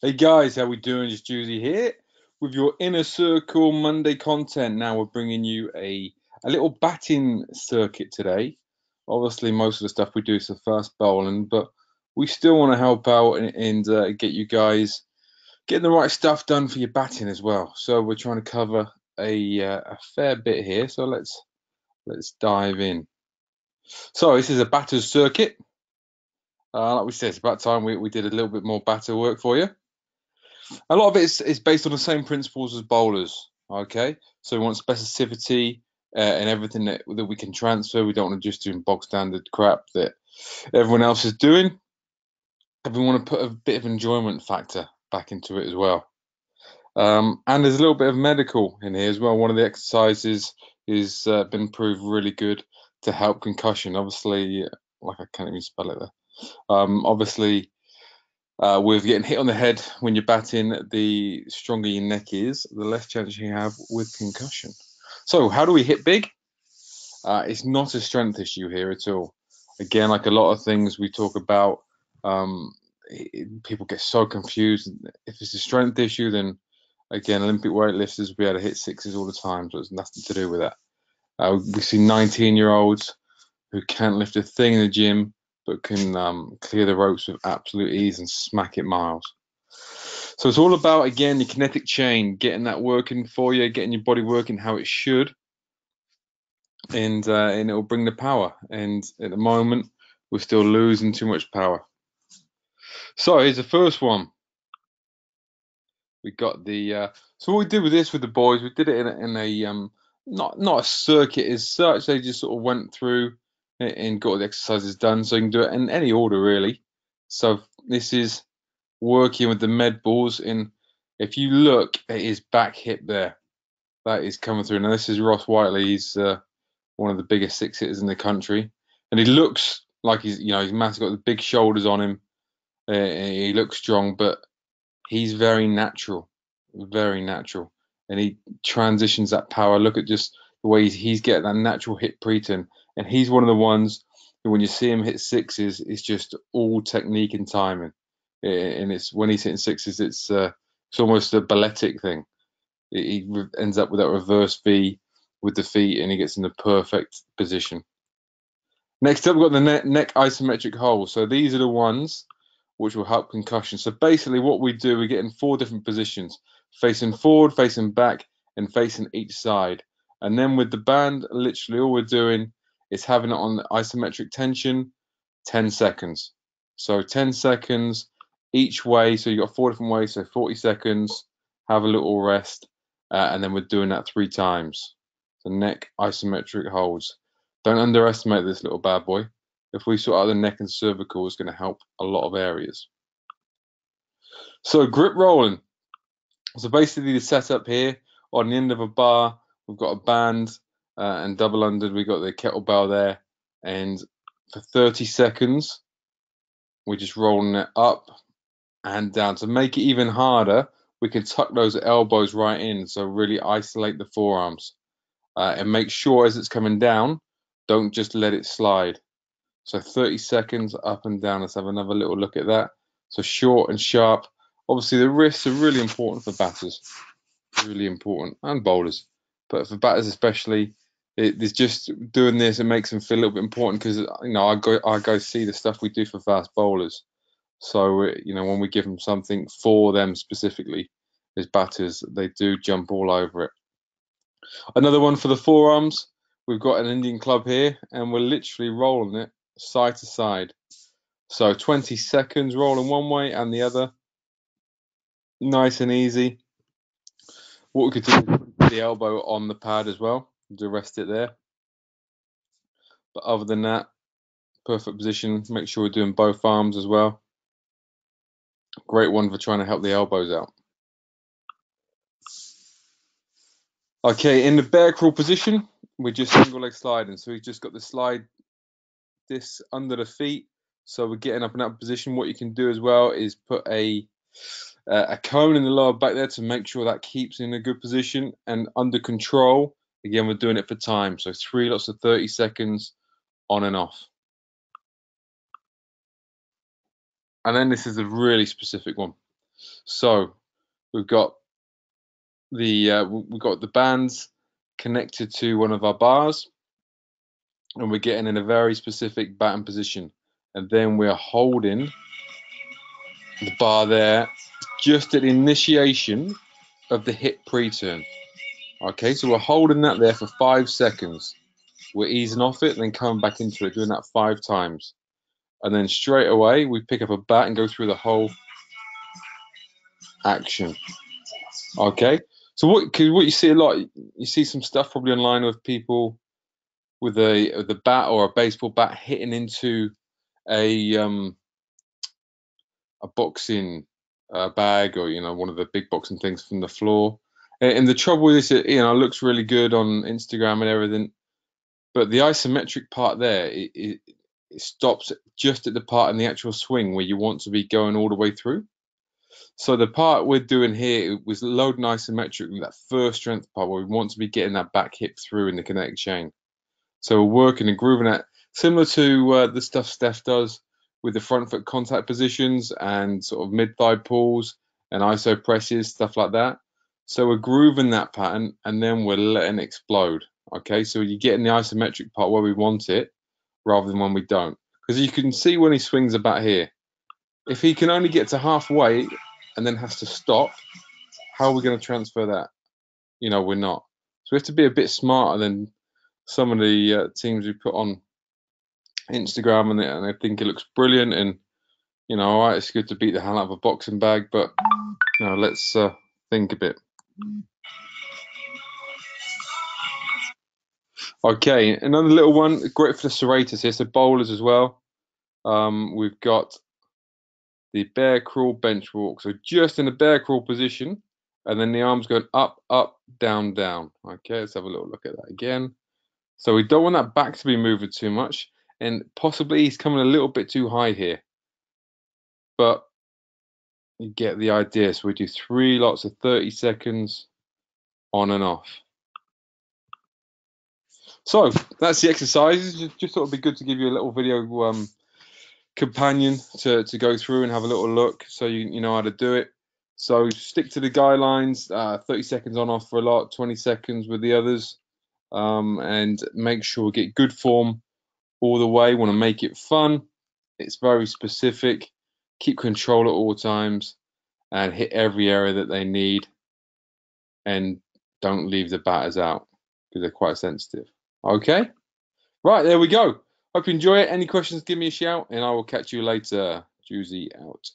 Hey guys, how we doing? Just Juicy here with your Inner Circle Monday content. Now we're bringing you a little batting circuit today. Obviously, most of the stuff we do is the fast bowling, but we still want to help out and get you guys getting the right stuff done for your batting as well. So we're trying to cover a fair bit here. So let's dive in. So this is a batter's circuit. Like we said, it's about time we did a little bit more batter work for you. A lot of it is based on the same principles as bowlers. Okay, so we want specificity and everything that we can transfer. We don't want to just do bog standard crap that everyone else is doing. And we want to put a bit of enjoyment factor back into it as well. And there's a little bit of medical in here as well. One of the exercises is been proved really good to help concussion. Obviously, like I can't even spell it there. Obviously, with getting hit on the head when you're batting, the stronger your neck is, the less chance you have with concussion. So, how do we hit big? It's not a strength issue here at all. Again, like a lot of things we talk about, people get so confused. If it's a strength issue, then again, Olympic weightlifters will be able to hit sixes all the time, so it's nothing to do with that. We see 19-year-olds who can't lift a thing in the gym but can clear the ropes with absolute ease and smack it miles. So it's all about, again, your kinetic chain, getting that working for you, getting your body working how it should, and it'll bring the power. And at the moment, we're still losing too much power. So here's the first one. We got the so what we did with this with the boys, we did it in a not a circuit as such. They just sort of went through and got the exercises done, so you can do it in any order really. So this is working with the med balls in. If you look at his back hip there, that is coming through. Now this is Ross Whiteley. He's one of the biggest six hitters in the country, and he looks like he's massive, got the big shoulders on him. He looks strong, but he's very natural, and he transitions that power. Look at just the way he's getting that natural hit pre-turn, and he's one of the ones who, when you see him hit sixes, it's just all technique and timing. And it's when he's hitting sixes, it's almost a balletic thing. He ends up with that reverse V with the feet, and he gets in the perfect position. Next up, we've got the neck isometric hold. So these are the ones which will help concussion. So basically what we do, we get in 4 different positions: facing forward, facing back, and facing each side. And then with the band, literally all we're doing is having it on isometric tension, 10 seconds. So 10 seconds each way. So you've got 4 different ways, so 40 seconds, have a little rest, and then we're doing that 3 times. The neck isometric holds. Don't underestimate this little bad boy. If we sort out the neck and cervical, it's going to help a lot of areas. So grip rolling. So basically the setup here, on the end of a bar, we've got a band, and double undered, we've got the kettlebell there. And for 30 seconds, we're just rolling it up and down. To make it even harder, we can tuck those elbows right in, so really isolate the forearms. And make sure as it's coming down, don't just let it slide. So 30 seconds up and down. Let's have another little look at that. So short and sharp. Obviously, the wrists are really important for batters, really important, and bowlers. But for batters especially, it's just doing this. It makes them feel a little bit important because I go see the stuff we do for fast bowlers. So when we give them something for them specifically as batters, they do jump all over it. Another one for the forearms. We've got an Indian club here, and we're literally rolling it side to side. So 20 seconds rolling one way and the other. Nice and easy. What we could do is put the elbow on the pad as well to rest it there. But other than that, perfect position. Make sure we're doing both arms as well. Great one for trying to help the elbows out. Okay, in the bear crawl position, we're just single leg sliding. So we've just got the slide this under the feet. So we're getting up in that position. What you can do as well is put a cone in the lower back there to make sure that keeps in a good position and under control. Again, we're doing it for time. So 3 lots of 30 seconds on and off. And then this is a really specific one. So we've got the bands connected to one of our bars, and we're getting in a very specific batting position, and then we're holding the bar there just at the initiation of the hit pre-turn. Okay, so we're holding that there for 5 seconds. We're easing off it and then coming back into it, doing that 5 times. And then straight away, we pick up a bat and go through the whole action. Okay, so what you see a lot, you see some stuff probably online with people with the bat or a baseball bat hitting into a boxing bag, or one of the big boxing things from the floor. And the trouble is, it looks really good on Instagram and everything, but the isometric part there, it stops just at the part in the actual swing where you want to be going all the way through. So the part we're doing here was loading isometric, that first strength part where we want to be getting that back hip through in the kinetic chain. So we're working and grooving that, similar to the stuff Steph does with the front foot contact positions and sort of mid-thigh pulls and iso presses, stuff like that. So we're grooving that pattern and then we're letting it explode. Okay, so you're getting the isometric part where we want it rather than when we don't. Because you can see when he swings the bat here, if he can only get to halfway and then has to stop, how are we going to transfer that? We're not. So we have to be a bit smarter than some of the teams we put on Instagram, and they think it looks brilliant, and all right, it's good to beat the hell out of a boxing bag, but let's think a bit. Okay, another little one, great for the serratus here, so bowlers as well. We've got the bear crawl bench walk, so just in the bear crawl position, and then the arms going up, up, down, down. Okay, let's have a little look at that again. So we don't want that back to be moving too much, and possibly he's coming a little bit too high here. But you get the idea. So we do 3 lots of 30 seconds on and off. So that's the exercises. Just thought it'd be good to give you a little video companion to go through and have a little look, so you know how to do it. So stick to the guidelines. 30 seconds on off for a lot, 20 seconds with the others, and make sure we get good form all the way. Want to make it fun. It's very specific. Keep control at all times and hit every area that they need, and don't leave the batters out because they're quite sensitive. Okay, right, there we go. Hope you enjoy it. Any questions, give me a shout, and I will catch you later. Juicy out.